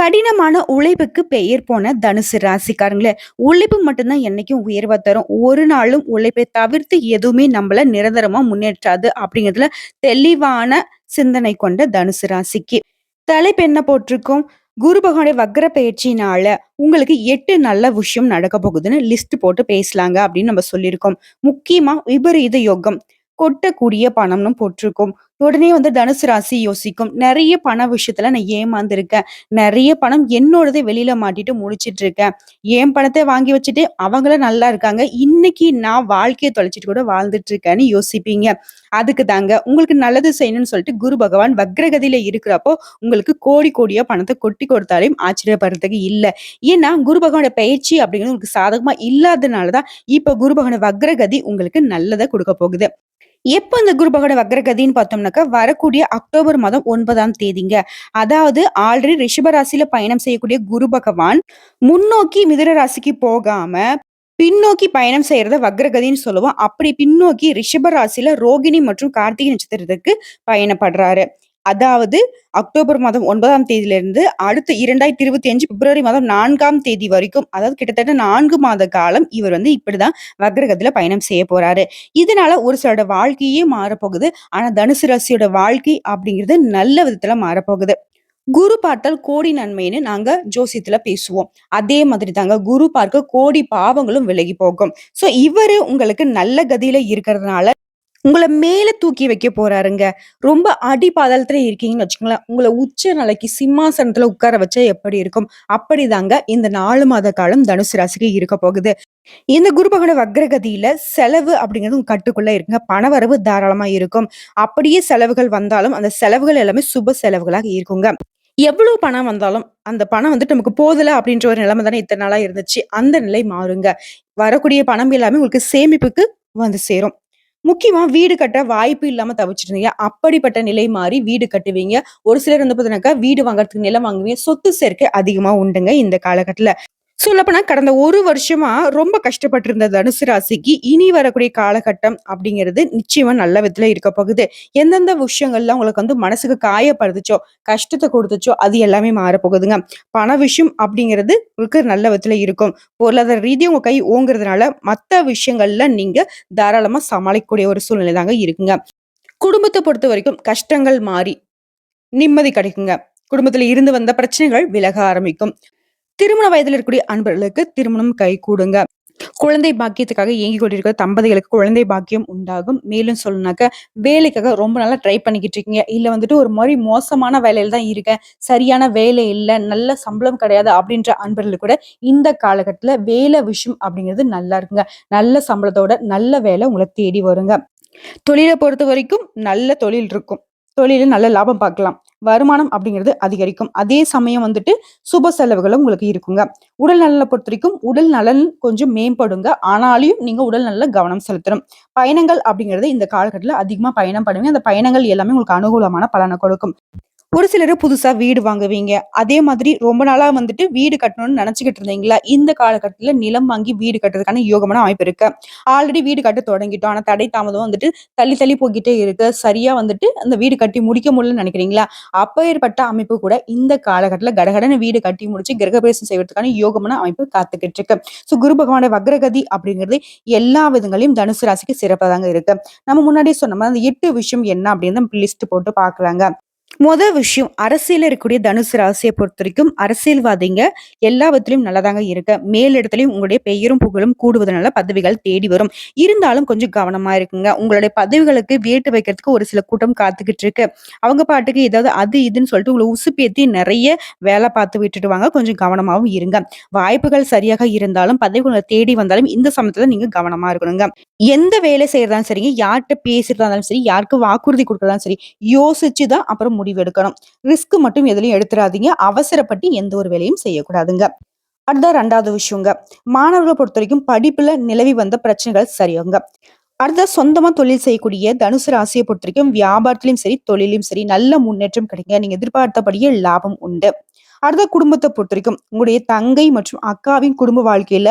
கடினமான உழைப்புக்கு பெயர் போன தனுசு ராசிக்காரங்களே, உழைப்பு மட்டும்தான் என்னைக்கும் உயர்வ தரும். ஒரு நாளும் உழைப்பை தவிர்த்து எதுவுமே நம்மள நிரந்தரமா முன்னேற்றாது அப்படிங்கிறதுல தெளிவான சிந்தனை கொண்ட தனுசு ராசிக்கு. தலைப்பு என்ன போட்டிருக்கோம்? குரு பகவானுடைய வக்ர பயிற்சியினால உங்களுக்கு 8 நல்ல விஷயம் நடக்க போகுதுன்னு லிஸ்ட் போட்டு பேசலாங்க அப்படின்னு நம்ம சொல்லியிருக்கோம். முக்கியமா விபரீத யோகம். கொட்டக்கூடிய பணம்னு போட்டிருக்கோம். உடனே தனுசு ராசி யோசிக்கும். நெறைய பண விஷயத்துல நான் ஏமாந்துருக்கேன். நெறைய பணம் என்னோடதே வெளியில மாட்டிட்டு முழிச்சிட்டு இருக்கேன். என் பணத்த வாங்கி வச்சுட்டு அவங்களும் நல்லா இருக்காங்க. இன்னைக்கு நான் வாழ்க்கைய தொலைச்சுட்டு கூட வாழ்ந்துட்டு இருக்கேன்னு யோசிப்பீங்க. அதுக்கு தாங்க உங்களுக்கு நல்லது செய்யணும்னு சொல்லிட்டு குரு பகவான் வக்ரகதியில இருக்கிறப்போ, உங்களுக்கு கோடி கோடியா பணத்த கொட்டி கொடுத்தாலும் ஆச்சரியப்படுறதுக்கு இல்ல. ஏன்னா குரு பகவானோட பயிற்சி அப்படிங்கிறது உங்களுக்கு சாதகமா இல்லாதனால தான் இப்ப குரு பகவானோட வக்ரகதி உங்களுக்கு நல்லத குடுக்க போகுது. எப்ப இந்த குரு பகவானோட வக்ரகதின்னு பார்த்தோம்னாக்கா, வரக்கூடிய அக்டோபர் மாதம் 9ஆம் தேதிங்க. அதாவது ஆல்ரெடி ரிஷப ராசியில பயணம் செய்யக்கூடிய குரு பகவான், முன்னோக்கி மிதுன ராசிக்கு போகாம, பின்னோக்கி பயணம் செய்யறத வக்ரகதின்னு சொல்லுவோம். அப்படி பின்னோக்கி ரிஷப ராசியில ரோகிணி மற்றும் கார்த்திகை நட்சத்திரத்துக்கு பயணப்படுறாரு. அதாவது அக்டோபர் மாதம் 9ஆம் தேதியிலிருந்து அடுத்த 2025 பிப்ரவரி மாதம் 4ஆம் தேதி வரைக்கும், அதாவது கிட்டத்தட்ட 4 மாத காலம் இவர் இப்படிதான் வக்ரகதியில பயணம் செய்ய போறாரு. இதனால ஒரு சிலரோட வாழ்க்கையே மாறப்போகுது. ஆனா தனுசு ராசியோட வாழ்க்கை அப்படிங்கிறது நல்ல விதத்துல மாறப்போகுது. குரு பார்த்தால் கோடி நன்மைன்னு நாங்க ஜோசியத்துல பேசுவோம். அதே மாதிரி தாங்க குரு பார்க்க கோடி பாவங்களும் விலகி போகும். சோ இவரு உங்களுக்கு நல்ல கதியில இருக்கிறதுனால உங்கள மேல தூக்கி வைக்க போறாருங்க. ரொம்ப அடி பாதாளத்துல இருக்கீங்கன்னு வச்சுக்கோங்களேன். உங்கள உச்ச நிலைக்கு சிம்மாசனத்துல உட்கார வச்சா எப்படி இருக்கும்? அப்படிதாங்க இந்த 4 மாத காலம் தனுசு ராசிக்கு இருக்க போகுது. இந்த குரு பகவான் வக்ரகதியில செலவு அப்படிங்கிறது உங்க கட்டுக்குள்ள இருக்குங்க. பணவரவு தாராளமா இருக்கும். அப்படியே செலவுகள் வந்தாலும் அந்த செலவுகள் எல்லாமே சுப செலவுகளாக இருக்குங்க. எவ்வளவு பணம் வந்தாலும், அந்த பணம் நமக்கு போதல அப்படின்ற ஒரு நிலைமை தானே இத்தன நாளா இருந்துச்சு. அந்த நிலை மாறுங்க. வரக்கூடிய பணம் எல்லாமே உங்களுக்கு சேமிப்புக்கு வந்து சேரும். முக்கியமா வீடு கட்ட வாய்ப்பு இல்லாம தவிச்சுட்டு இருந்தீங்க. அப்படிப்பட்ட நிலை மாறி வீடு கட்டுவீங்க. ஒரு சிலர் பார்த்தீங்கன்னாக்கா, வீடு வாங்குறதுக்கு நிலம் வாங்குவீங்க. சொத்து சேர்க்கை அதிகமா உண்டுங்க இந்த காலகட்டத்துல. சொல்லப்போனா கடந்த 1 வருஷமா ரொம்ப கஷ்டப்பட்டு இருந்த தனுசு ராசிக்கு இனி வரக்கூடிய காலகட்டம் அப்படிங்கிறது நிச்சயமா நல்ல விதத்துல இருக்க போகுது. எந்தெந்த விஷயங்கள்லாம் உங்களுக்கு மனசுக்கு காயப்படுத்துச்சோ, கஷ்டத்த கொடுத்துச்சோ அது எல்லாமே மாறப்போகுதுங்க. பண விஷயம் அப்படிங்கிறது உங்களுக்கு நல்ல விதத்துல இருக்கும். பொருளாதார ரீதியா உங்க கை ஓங்குறதுனால மத்த விஷயங்கள்ல நீங்க தாராளமா சமாளிக்கக்கூடிய ஒரு சூழ்நிலை தாங்க இருக்குங்க. குடும்பத்த பொறுத்த வரைக்கும் கஷ்டங்கள் மாறி நிம்மதி கிடைக்குங்க. குடும்பத்துல இருந்து வந்த பிரச்சனைகள் விலக ஆரம்பிக்கும். திருமண வயதில இருக்கக்கூடிய அன்பர்களுக்கு திருமணம் கைகூடுங்க. குழந்தை பாக்கியத்துக்காக ஏங்கிக் கொண்டிருக்கிற தம்பதிகளுக்கு குழந்தை பாக்கியம் உண்டாகும். மேலும் சொல்லணும்னாக்க, வேலைக்காக ரொம்ப நாளா ட்ரை பண்ணிக்கிட்டு இருக்கீங்க. இல்ல ஒரு மாரி மோசமான வேலையில தான் இருக்கேன். சரியான வேலை இல்ல, நல்ல சம்பளம் கிடையாது அப்படின்ற அன்பர்களுக்கு கூட இந்த காலகட்டத்துல வேலை விஷயம் அப்படிங்கிறது நல்லா இருக்குங்க. நல்ல சம்பளத்தோட நல்ல வேலை உங்கள தேடி வருங்க. தொழில பொறுத்தவரைக்கும் நல்ல தொழில் இருக்கும். தொழில்ல நல்ல லாபம் பார்க்கலாம். வருமானம் அப்படிங்கிறது அதிகரிக்கும். அதே சமயம் சுப செலவுகளும் உங்களுக்கு இருக்குங்க. உடல் நலன பொறுத்தவரைக்கும் உடல் நலன் கொஞ்சம் மேம்படுங்க. ஆனாலும் நீங்க உடல் நலன்ல கவனம் செலுத்தணும். பயணங்கள் அப்படிங்கிறது இந்த காலகட்டத்துல அதிகமா பயணம் பண்ணுவீங்க. அந்த பயணங்கள் எல்லாமே உங்களுக்கு அனுகூலமான பலன கொடுக்கும். ஒரு சிலரு புதுசா வீடு வாங்குவீங்க. அதே மாதிரி ரொம்ப நாளா வீடு கட்டணும்னு நினைச்சுக்கிட்டு இருந்தீங்களா? இந்த காலகட்டத்துல நிலம் வாங்கி வீடு கட்டுறதுக்கான யோகமான வாய்ப்பு இருக்கு. ஆல்ரெடி வீடு கட்ட தொடங்கிட்டோம். ஆனா தடை தாமதம் தள்ளி தள்ளி போய்க்கிட்டே இருக்கு. சரியா அந்த வீடு கட்டி முடிக்க முடியலன்னு நினைக்கிறீங்களா? அப்பேற்பட்ட அமைப்பு கூட இந்த காலகட்டத்துல கடகடன்னு வீடு கட்டி முடிச்சு கிரகப்பிரவேசம் செய்வதற்கான யோகமான அமைப்பு காத்துக்கிட்டு இருக்கு. குரு பகவானுடைய வக்ரகதி அப்படிங்கிறது எல்லா விதங்களையும் தனுசு ராசிக்கு சிறப்பா தாங்க இருக்கு. நம்ம முன்னாடியே சொன்ன மாதிரி அந்த 8 விஷயம் என்ன அப்படின்னு லிஸ்ட் போட்டு பார்க்கலாங்க. விஷயம் அரசியல்ல இருக்கக்கூடிய தனுசு ராசியை பொறுத்தவரைக்கும் அரசியல்வாதிங்க எல்லா விதத்திலயும் நல்லதாங்க இருக்கு. மேலிடத்திலயும் உங்களுடைய பெயரும் புகழும் கூடுவதனால பதவிகள் தேடி வரும். இருந்தாலும் கொஞ்சம் கவனமா இருக்குங்க. உங்களுடைய பதவிகளுக்கு வேட்டு வைக்கிறதுக்கு ஒரு சில கூட்டம் காத்துக்கிட்டு இருக்கு. அவங்க பாட்டுக்கு ஏதாவது அது இதுன்னு சொல்லிட்டு உங்களை உசுப்பேத்தி நிறைய வேலை பார்த்து விட்டுடுவாங்க. கொஞ்சம் கவனமாவும் இருங்க. வாய்ப்புகள் சரியாக இருந்தாலும் பதவிகளை தேடி வந்தாலும் இந்த சமயத்துல நீங்க கவனமா இருக்கணுங்க. எந்த வேலை செய்யறதாலும் சரிங்க, யார்கிட்ட பேசுறதா இருந்தாலும் சரி, யாருக்கு வாக்குறுதி கொடுக்கறதாலும் சரி, யோசிச்சுதான் அப்புறம் முடிவு எடுக்கணும். ரிஸ்க் மட்டும் எதுலயும் எடுத்துறாதீங்க. அவசரப்பட்டு எந்த ஒரு வேலையும் செய்யக்கூடாதுங்க. அடுத்த 2வது விஷயங்க. மாணவர்களை பொறுத்தவரைக்கும் படிப்புல நிலவி வந்த பிரச்சனைகள் சரியாகுங்க. அடுத்த சொந்தமா தொழில் செய்யக்கூடிய தனுசு ராசியை பொறுத்தவரைக்கும் வியாபாரத்திலும் சரி, தொழிலும் சரி நல்ல முன்னேற்றம் கிடைக்குங்க. நீங்க எதிர்பார்த்தபடியே லாபம் உண்டு. அடுத்த குடும்பத்த பொறுத்தவரைக்கும், உங்களுடைய தங்கை மற்றும் அக்காவின் குடும்ப வாழ்க்கையில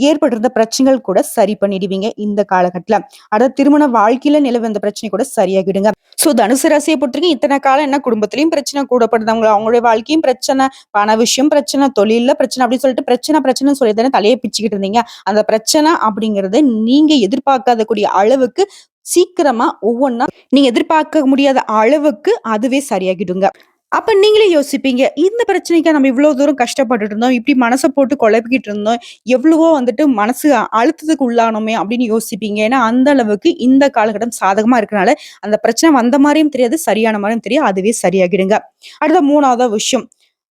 ஏற்பட்டிருந்த பிரச்சனைகள் கூட சரி பண்ணிடுவீங்க இந்த காலகட்டத்துல. அடுத்து திருமண வாழ்க்கையில நிலவு வந்த பிரச்சனை கூட சரியாகிடுங்க. தனுசு ராசிய பொறுத்தவரைக்கும் இத்தன காலம் என்ன குடும்பத்திலயும் பிரச்சனை, கூடப்பிறந்தவங்க அவங்களுடைய வாழ்க்கையும் பிரச்சனை, பண விஷயம் பிரச்சனை, தொழில்ல பிரச்சனை அப்படின்னு சொல்லிட்டு பிரச்சனைன்னு சொல்லி தானே தலைய பிச்சுக்கிட்டு இருந்தீங்க. அந்த பிரச்சனை அப்படிங்கிறது நீங்க எதிர்பார்க்காத கூடிய அளவுக்கு சீக்கிரமா ஒவ்வொன்னா நீங்க எதிர்பார்க்க முடியாத அளவுக்கு அதுவே சரியாகிடுங்க. அப்ப நீங்களே யோசிப்பீங்க, இந்த பிரச்சனைக்கா நம்ம இவ்ளோ தூரம் கஷ்டப்பட்டுட்டு இருந்தோம். இப்படி மனச போட்டு குழப்பிக்கிட்டு இருந்தோம். எவ்வளவோ வந்துட்டு மனசு அழுத்தத்துக்கு உள்ளானோமே அப்படின்னு யோசிப்பீங்க. ஏன்னா, அந்த அளவுக்கு இந்த காலகட்டம் சாதகமா இருக்கனால, அந்த பிரச்சனை வந்த மாரியும் தெரியாது, சரியான மாரியும் தெரியாது. அதுவே சரியாகிடுங்க. அடுத்த 3வது விஷயம்.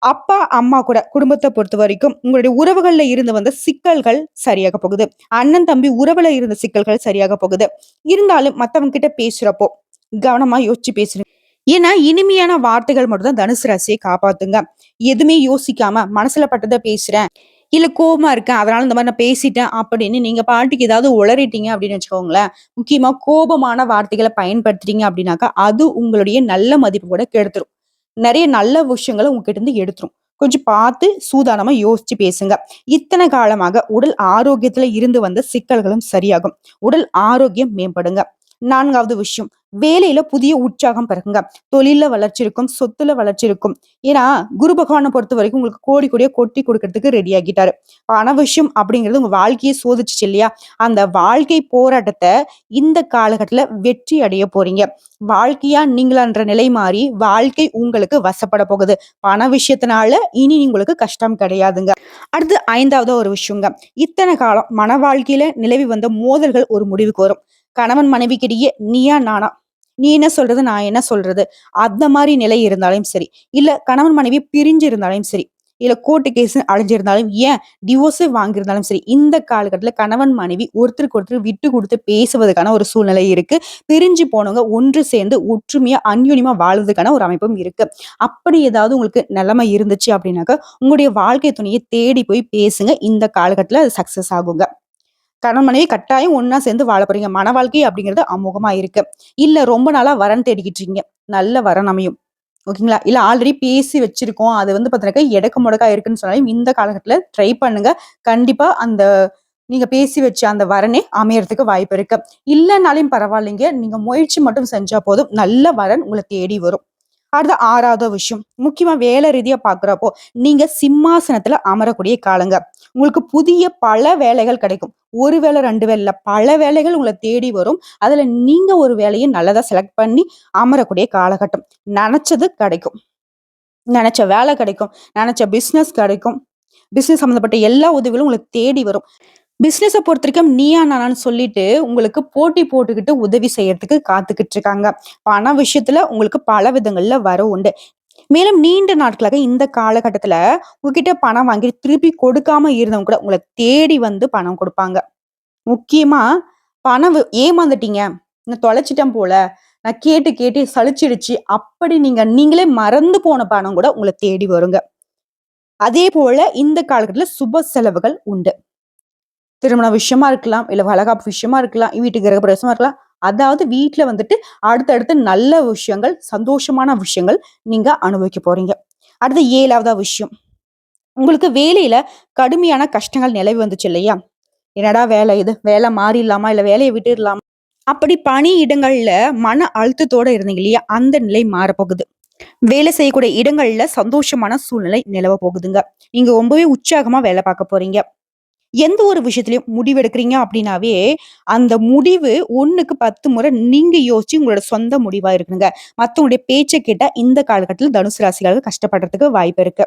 அப்பா, அம்மா கூட குடும்பத்த பொறுத்தவரைக்கும் உங்களுடைய உறவுகள்ல இருந்து வந்த சிக்கல்கள் சரியாக போகுது. அண்ணன், தம்பி உறவுல இருந்த சிக்கல்கள் சரியாக போகுது. இருந்தாலும் மத்தவங்க கிட்ட பேசுறப்போ, கவனமா யோசிச்சு பேசுங்க. ஏன்னா, இனிமையான வார்த்தைகள் மட்டும் தான் தனுசு ராசியை காப்பாத்துங்க. எதுவுமே யோசிக்காம மனசுல பட்டத பேசுறேன். இல்ல கோவமா இருக்கேன். அதனால இந்த மாரி நான் பேசிட்டேன் அப்படின்னு நீங்க பாட்டுக்கு ஏதாவது உளறிட்டீங்க அப்படின்னு வச்சுக்கோங்களேன். முக்கியமா கோபமான வார்த்தைகள பயன்படுத்துறீங்க அப்படின்னாக்கா, அது உங்களுடைய நல்ல மதிப்பு கூட கெடுத்துரும். நெறைய நல்ல விஷயங்கள உங்ககிட்ட இருந்து எடுத்துரும். கொஞ்சம் பார்த்து சூதானமா யோசிச்சு பேசுங்க. இத்தன காலமாக உடல் ஆரோக்கியத்துல இருந்து வந்த சிக்கல்களும் சரியாகும். உடல் ஆரோக்கியம் மேம்படுங்க. 4வது விஷயம். வேலையில புதிய உற்சாகம் பிறக்குங்க. தொழில்ல வளர்ச்சி இருக்கும், சொத்துல வளர்ச்சி இருக்கும். ஏன்னா, குரு பகவான பொறுத்தவரைக்கும் உங்களுக்கு கோடி கோடியா கொட்டி குடுக்கறதுக்கு ரெடி ஆகிட்டாரு. பண விஷயம் அப்படிங்கிறது உங்க வாழ்க்கைய சோதிச்சுச்சு இல்லையா? அந்த வாழ்க்கை போராட்டத்த இந்த காலகட்டத்துல வெற்றி அடைய போறீங்க. வாழ்க்கையா நீங்களான்ற நிலை மாறி, வாழ்க்கை உங்களுக்கு வசப்பட போகுது. பண விஷயத்தினால இனி உங்களுக்கு கஷ்டம் கிடையாதுங்க. அடுத்து 5வது ஒரு விஷயங்க. இத்தன காலம் மன வாழ்க்கையில நிலவி வந்த மோதல்கள் ஒரு முடிவுக்கு வரும். கணவன் மனைவிக்கிடையே நீயா நானா? நீ என்ன சொல்றது? நான் என்ன சொல்றது? அந்த மாரி நிலை இருந்தாலும் சரி, இல்ல கணவன் மனைவி பிரிஞ்சு இருந்தாலும் சரி, இல்ல கோர்ட் கேஸ்ன்னு அலைஞ்சிருந்தாலும், ஏன் டிவோர்ஸே வாங்கியிருந்தாலும் சரி, இந்த காலகட்டத்துல கணவன் மனைவி ஒருத்தருக்கு ஒருத்தர் விட்டு குடுத்து பேசுவதற்கான ஒரு சூழ்நிலை இருக்கு. பிரிஞ்சு போனவங்க ஒன்று சேர்ந்து ஒற்றுமையா, அந்யோன்யமா வாழ்வதற்கான ஒரு அமைப்பும் இருக்கு. அப்படி ஏதாவது உங்களுக்கு நிலைமை இருந்துச்சு அப்படின்னாக்கா, உங்களுடைய வாழ்க்கை துணைய தேடி போய் பேசுங்க. இந்த காலகட்டத்துல அது சக்சஸ் ஆகுங்க. கணவன் மனைவி கட்டாயம் ஒண்ணா சேர்ந்து வாழ போறீங்க. மன வாழ்க்கை அப்படிங்கிறது அமோகமா இருக்கு. இல்ல ரொம்ப நாளா வரன் தேடிக்கிட்டு இருக்கீங்க. நல்ல வரன் அமையும். ஓகேங்களா? இல்ல ஆல்ரெடி பேசி வச்சிருக்கோம். அது வந்து பார்த்தீங்கன்னாக்கா எடக்கு முடக்கா இருக்குன்னு சொன்னாலும் இந்த காலகட்டத்துல ட்ரை பண்ணுங்க. கண்டிப்பா அந்த நீங்க பேசி வச்ச அந்த வரனே அமையறதுக்கு வாய்ப்பு இருக்கு. இல்லனாலும் பரவாயில்லைங்க. நீங்க முயற்சி மட்டும் செஞ்சா போதும். நல்ல வரன் உங்கள தேடி வரும். அடுத்த 6வது விஷயம். முக்கியமா வேலை ரீதியா பார்க்கிறப்போ, நீங்க சிம்மாசனத்துல அமரக்கூடிய காலங்க. உங்களுக்கு புதிய பல வேலைகள் கிடைக்கும். 1 வேலை, 2 வேலை இல்ல. பல வேலைகள் உங்கள தேடி வரும். அதுல நீங்க ஒரு வேலைய நல்லதா செலக்ட் பண்ணி அமரக்கூடிய காலகட்டம். நெனச்சது கிடைக்கும். நெனச்ச வேலை கிடைக்கும். நெனச்ச பிசினஸ் கிடைக்கும். பிசினஸ் சம்மந்தப்பட்ட எல்லா உதவிகளும் உங்களுக்கு தேடி வரும். பிசினஸ பொறுத்தவரைக்கும் நீயா நானான்னு சொல்லிட்டு உங்களுக்கு போட்டி போட்டுக்கிட்டு உதவி செய்யறதுக்கு காத்துக்கிட்டு இருக்காங்க. பண விஷயத்துல உங்களுக்கு பல விதங்கள்ல வரவு உண்டு. மேலும் நீண்ட நாட்களாக இந்த காலகட்டத்துல உங்ககிட்ட பணம் வாங்கி திருப்பி கொடுக்காம இருந்தவங்க கூட உங்கள தேடி வந்து பணம் குடுப்பாங்க. முக்கியமா பணம் ஏமாந்துட்டீங்க. நான் தொலைச்சுட்டேன் போல. நான் கேட்டு கேட்டு சலிச்சிடுச்சு. அப்படி நீங்களே மறந்து போன பணம் கூட உங்கள தேடி வருங்க. அதே போல இந்த காலகட்டத்துல சுப செலவுகள் உண்டு. திருமண விஷயமா இருக்கலாம், இல்ல வளகாப்பு விஷயமா இருக்கலாம், வீட்டு கிரகப்பிரவேசமா இருக்கலாம். அதாவது வீட்ல வந்துட்டு அடுத்தடுத்து நல்ல விஷயங்கள், சந்தோஷமான விஷயங்கள் நீங்க அனுபவிக்க போறீங்க. அடுத்து 7வது விஷயம். உங்களுக்கு வேலையில கடுமையான கஷ்டங்கள் நிலவி வந்துச்சு இல்லையா? என்னடா வேலை இது? வேலை மாறிடலாமா? இல்ல வேலைய விட்டுடலாமா? அப்படி பணியிடங்கள்ல மன அழுத்தத்தோட இருந்தீங்க இல்லையா? அந்த நிலை மாறப்போகுது. வேலை செய்யக்கூடிய இடங்கள்ல சந்தோஷமான சூழ்நிலை நிலவ போகுதுங்க. நீங்க ரொம்பவே உற்சாகமா வேலை பார்க்க போறீங்க. எந்த ஒரு விஷயத்திலயும் முடிவு எடுக்கிறீங்க அப்படின்னாவே, அந்த முடிவு 1க்கு 10 முறை நீங்க யோசிச்சு உங்களோட சொந்த முடிவா இருக்கணுங்க. மத்தவங்களுடைய பேச்ச கேட்டா இந்த காலகட்டத்தில தனுசு ராசிக்காரர்கள் கஷ்டப்படுறதுக்கு வாய்ப்பு இருக்கு.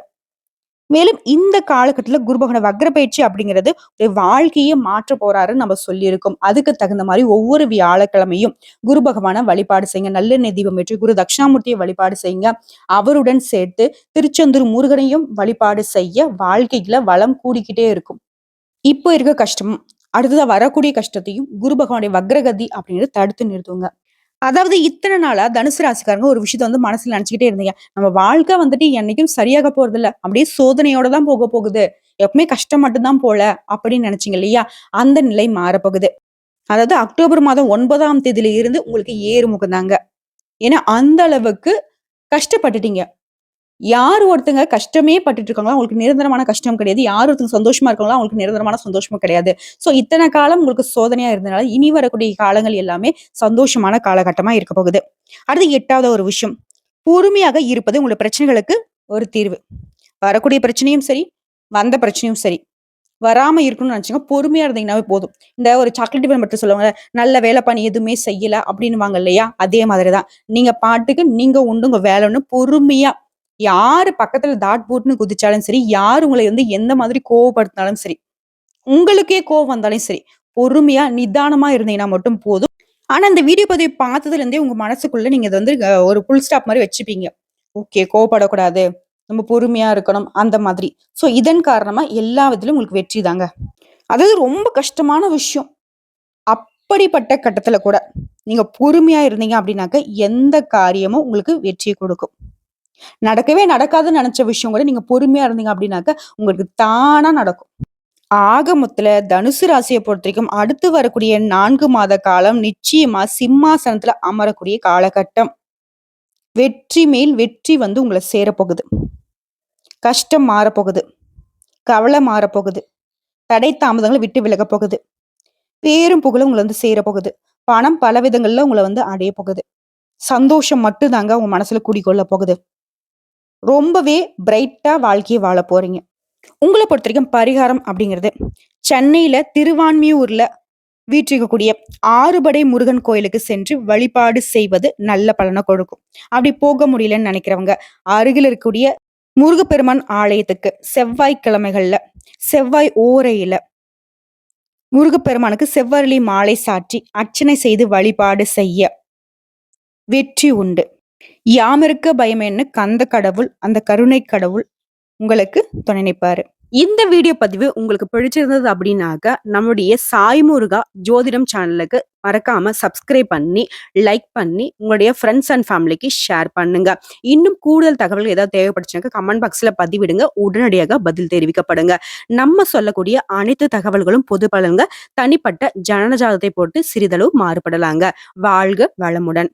மேலும் இந்த காலகட்டத்தில குரு பகவான் வக்ர பயிற்சி அப்படிங்கிறது ஒரு வாழ்க்கையே மாற்ற போறாருன்னு நம்ம சொல்லியிருக்கோம். அதுக்கு தகுந்த மாரி ஒவ்வொரு வியாழக்கிழமையும் குரு பகவான வழிபாடு செய்யுங்க. நல்லெண்ணெய் தீபம் ஏற்றி குரு தட்சிணாமூர்த்திய வழிபாடு செய்யுங்க. அவருடன் சேர்த்து திருச்செந்தூர் முருகனையும் வழிபாடு செய்ய வாழ்க்கையில வளம் கூடிக்கிட்டே இருக்கும். இப்போ இருக்க கஷ்டமும், அடுத்ததா வரக்கூடிய கஷ்டத்தையும் குரு பகவானுடைய வக்ரகதி அப்படிங்கிறது தடுத்து நிறுத்துங்க. அதாவது இத்தன நாளா தனுசு ராசிக்காரங்க ஒரு விஷயத்த வந்து மனசுல நினைச்சுக்கிட்டே இருந்தீங்க. நம்ம வாழ்க்கை வந்துட்டு என்னைக்கும் சரியாக போறதில்ல. அப்படியே சோதனையோட தான் போக போகுது. எப்பவுமே கஷ்டம் மட்டும் தான் போல அப்படின்னு நினைச்சீங்க இல்லையா? அந்த நிலை மாறப்போகுது. அதாவது அக்டோபர் மாதம் 9ஆம் தேதியில இருந்து உங்களுக்கு ஏறுமுகம் தாங்க. ஏன்னா அந்த அளவுக்கு கஷ்டப்பட்டுட்டீங்க. யார் ஒருத்தங்க கஷ்டமே பட்டுட்டு இருக்காங்களோ, அவங்களுக்கு நிரந்தரமான கஷ்டம் கிடையாது. யார் ஒருத்தங்க சந்தோஷமா இருக்காங்களோ, அவங்களுக்கு நிரந்தரமான சந்தோஷமும் கிடையாது. ஸோ இத்தன காலம் உங்களுக்கு சோதனையா இருந்தனால, இனி வரக்கூடிய காலங்கள் எல்லாமே சந்தோஷமான காலகட்டமா இருக்க போகுது. அடுத்து 8வது ஒரு விஷயம். பொறுமையாக இருப்பது உங்களோட பிரச்சனைகளுக்கு ஒரு தீர்வு. வரக்கூடிய பிரச்சனையும் சரி, வந்த பிரச்சனையும் சரி. வராம இருக்கணும்னு நினைச்சீங்க, பொறுமையா இருந்தீங்கன்னாவே போதும். இந்த ஒரு சாக்லேட் படத்துல சொல்லுவாங்கல்ல, "நல்ல வேலைப்பா நீ எதுவுமே செய்யல" அப்படின்னுவாங்க இல்லையா? அதே மாதிரி தான். நீங்க பாட்டுக்கு நீங்க உண்டு உங்க வேலைன்னு பொறுமையா யாரு பக்கத்துல தாட் போட்டுன்னு குதிச்சாலும் சரி, யார் உங்கள வந்து எந்த மாதிரி கோவப்படுத்தினாலும் சரி, உங்களுக்கே கோவம் வந்தாலும் சரி, பொறுமையா, நிதானமா இருந்தீங்கன்னா மட்டும் போதும். ஆனா, இந்த வீடியோ பதிவு பார்த்ததுலருந்தே உங்க மனசுக்குள்ள நீங்க இத வந்து ஒரு ஃபுல் ஸ்டாப் மாரி வச்சுப்பீங்க. ஓகே, கோவப்படக்கூடாது. நம்ம பொறுமையா இருக்கணும். அந்த மாதிரி. ஸோ, இதன் காரணமா எல்லா விதத்திலும் உங்களுக்கு வெற்றி தாங்க. அதாவது ரொம்ப கஷ்டமான விஷயம். அப்படிப்பட்ட கட்டத்துல கூட, நீங்க பொறுமையா இருந்தீங்க அப்படின்னாக்க, எந்த காரியமும் உங்களுக்கு வெற்றிய குடுக்கும். நடக்கவே நடக்காதுன்னு நெனச்ச விஷயம் கூட நீங்க பொறுமையா இருந்தீங்க அப்படின்னாக்க, உங்களுக்கு தானா நடக்கும். ஆக மொத்தல தனுசு ராசிய பொறுத்தவரைக்கும், அடுத்து வரக்கூடிய 4 மாத காலம் நிச்சயமா சிம்மாசனத்துல அமரக்கூடிய காலகட்டம். வெற்றி மேல் வெற்றி வந்து உங்கள சேரப்போகுது. கஷ்டம் மாறப்போகுது. கவலை மாறப்போகுது. தடை தாமதங்கள விட்டு விலகப் போகுது. பேரும் புகழும் உங்கள வந்து சேரப்போகுது. பணம் பல விதங்கள்ல உங்கள வந்து அடைய போகுது. சந்தோஷம் மட்டும் தாங்க உங்க மனசுல குடிகொள்ள போகுது. ரொம்பவே பிரைட்டா வாழ்க்கைய வாழப் போறீங்க. உங்கள பொறுத்தவரைக்கும் பரிகாரம் அப்படிங்கிறது, சென்னையில திருவான்மியூர்ல வீற்றிருக்கக்கூடிய ஆறுபடை முருகன் கோயிலுக்கு சென்று வழிபாடு செய்வது நல்ல பலன கொடுக்கும். அப்படி போக முடியலன்னு நினைக்கிறவங்க, அருகில் இருக்கக்கூடிய முருகப்பெருமான் ஆலயத்துக்கு செவ்வாய்க்கிழமைகள்ல, செவ்வாய் ஓரையில முருகப்பெருமானுக்கு செவ்வரளி மாலை சாற்றி அர்ச்சனை செய்து வழிபாடு செய்ய வெற்றி உண்டு. யாமிருக்க பயமேன்னு கந்த கடவுள், அந்த கருணை கடவுள் உங்களுக்கு துணை நிப்பாரு. இந்த வீடியோ பதிவு உங்களுக்கு பிடிச்சிருந்தது அப்படின்னாக்க, நம்முடைய சாய் முருகா ஜோதிடம் சேனலுக்கு மறக்காம சப்ஸ்கிரைப் பண்ணி, லைக் பண்ணி, உங்களுடைய ஃப்ரெண்ட்ஸ் அண்ட் ஃபேமிலிக்கு ஷேர் பண்ணுங்க. இன்னும் கூடுதல் தகவல்கள் ஏதாவது தேவைப்பட்டுச்சுனாக்க கமெண்ட் பாக்ஸ்ல பதிவிடுங்க. உடனடியாக பதில் தெரிவிக்கப்படுங்க. நம்ம சொல்லக்கூடிய அனைத்து தகவல்களும் பொது பலன்க. தனிப்பட்ட ஜனன ஜாதகத்தை பொறுத்து சிறிதளவு மாறுபடலாங்க. வாழ்க வளமுடன்.